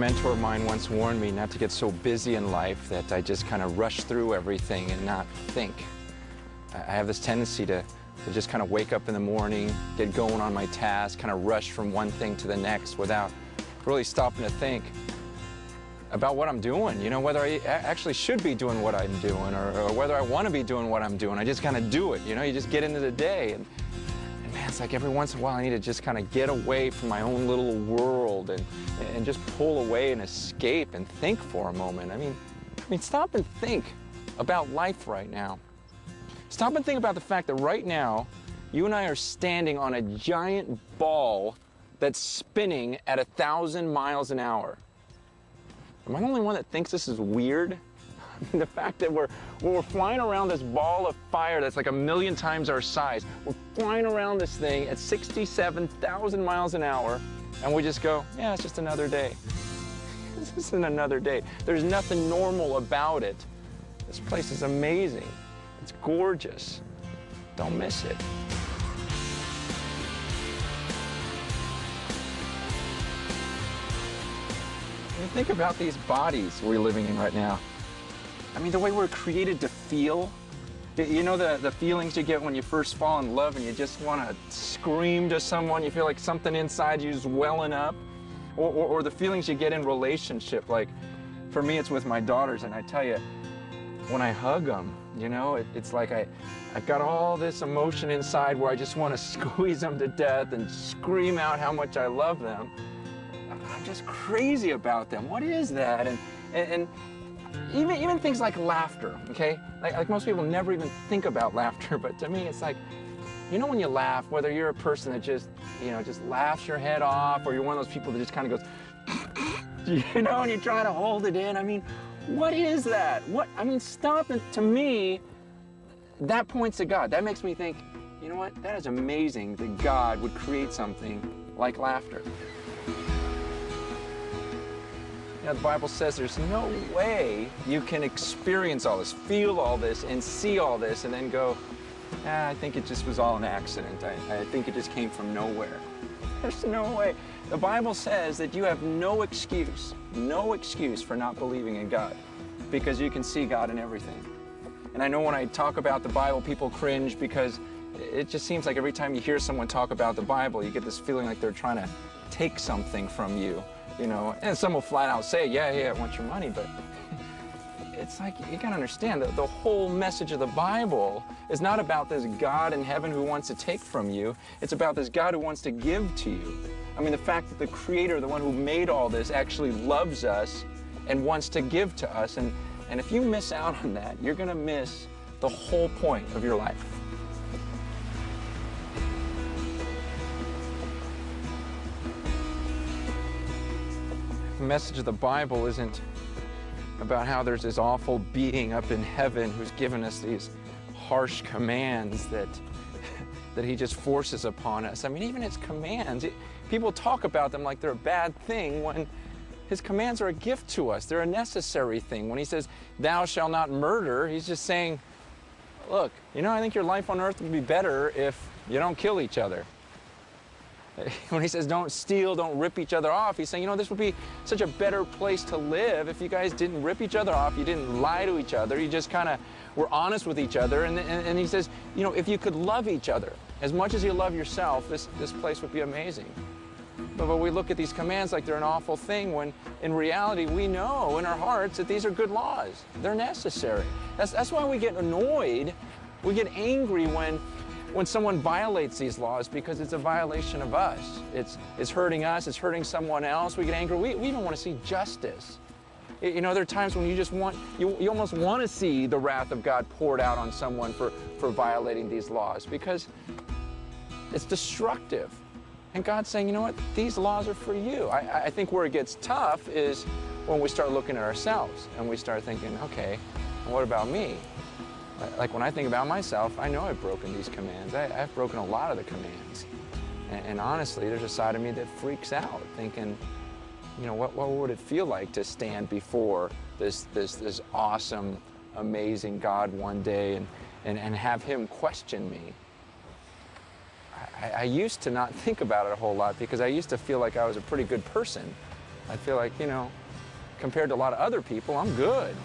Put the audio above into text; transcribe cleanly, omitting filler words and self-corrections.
mentor of mine once warned me not to get so busy in life that I just kind of rush through everything and not think. I have this tendency to just kind of wake up in the morning, get going on my task, kind of rush from one thing to the next without really stopping to think about what I'm doing, you know, whether I actually should be doing what I'm doing or whether I want to be doing what I'm doing. I just kind of do it, you know, you just get into the day. And man, it's like every once in a while I need to just kind of get away from my own little world and just pull away and escape and think for a moment. I mean, stop and think about life right now. Stop and think about the fact that right now, you and I are standing on a giant ball that's spinning at 1,000 miles an hour. Am I the only one that thinks this is weird? I mean, the fact that we're flying around this ball of fire that's like 1,000,000 times our size. We're flying around this thing at 67,000 miles an hour, and we just go, yeah, it's just another day. This isn't another day. There's nothing normal about it. This place is amazing. It's gorgeous. Don't miss it. I mean, think about these bodies we're living in right now. I mean, the way we're created to feel. You know the feelings you get when you first fall in love and you just want to scream to someone, you feel like something inside you is welling up? Or the feelings you get in relationship, like for me it's with my daughters, and I tell you, when I hug them, you know, it's like I've got all this emotion inside where I just want to squeeze them to death and scream out how much I love them. I'm just crazy about them. What is that? And even things like laughter, okay? Like most people never even think about laughter, but to me it's like, you know, when you laugh, whether you're a person that just, you know, just laughs your head off, or you're one of those people that just kind of goes, you know, and you try to hold it in. I mean, what is that? I mean, stop it. To me, that points to God. That makes me think, you know what? That is amazing that God would create something like laughter. You know, the Bible says there's no way you can experience all this, feel all this, and see all this, and then go, I think it just was all an accident. I think it just came from nowhere. There's no way. The Bible says that you have no excuse for not believing in God, because you can see God in everything. And I know when I talk about the Bible, people cringe because it just seems like every time you hear someone talk about the Bible, you get this feeling like they're trying to take something from you, you know. And some will flat out say, yeah, I want your money, but it's like, you gotta understand that the whole message of the Bible is not about this God in heaven who wants to take from you. It's about this God who wants to give to you. I mean, the fact that the Creator, the one who made all this, actually loves us and wants to give to us. And if you miss out on that, you're gonna miss the whole point of your life. The message of the Bible isn't about how there's this awful being up in heaven who's given us these harsh commands that he just forces upon us. I mean, even his commands, people talk about them like they're a bad thing when his commands are a gift to us. They're a necessary thing. When he says, thou shalt not murder, he's just saying, look, you know, I think your life on earth would be better if you don't kill each other. When he says don't steal, don't rip each other off, he's saying, you know, this would be such a better place to live if you guys didn't rip each other off, you didn't lie to each other, you just kind of were honest with each other. And he says, you know, if you could love each other as much as you love yourself, this place would be amazing. But we look at these commands like they're an awful thing, when in reality we know in our hearts that these are good laws. They're necessary. That's why we get annoyed, we get angry when someone violates these laws, because it's a violation of us. It's hurting us, it's hurting someone else. We get angry. We even want to see justice. You know, there are times when you just want, you almost want to see the wrath of God poured out on someone for violating these laws, because it's destructive. And God's saying, you know what, these laws are for you. I think where it gets tough is when we start looking at ourselves and we start thinking, okay, what about me? Like when I think about myself, I know I've broken these commands. I've broken a lot of the commands. And honestly, there's a side of me that freaks out, thinking, you know, what would it feel like to stand before this awesome, amazing God one day and have him question me? I used to not think about it a whole lot because I used to feel like I was a pretty good person. I feel like, you know, compared to a lot of other people, I'm good.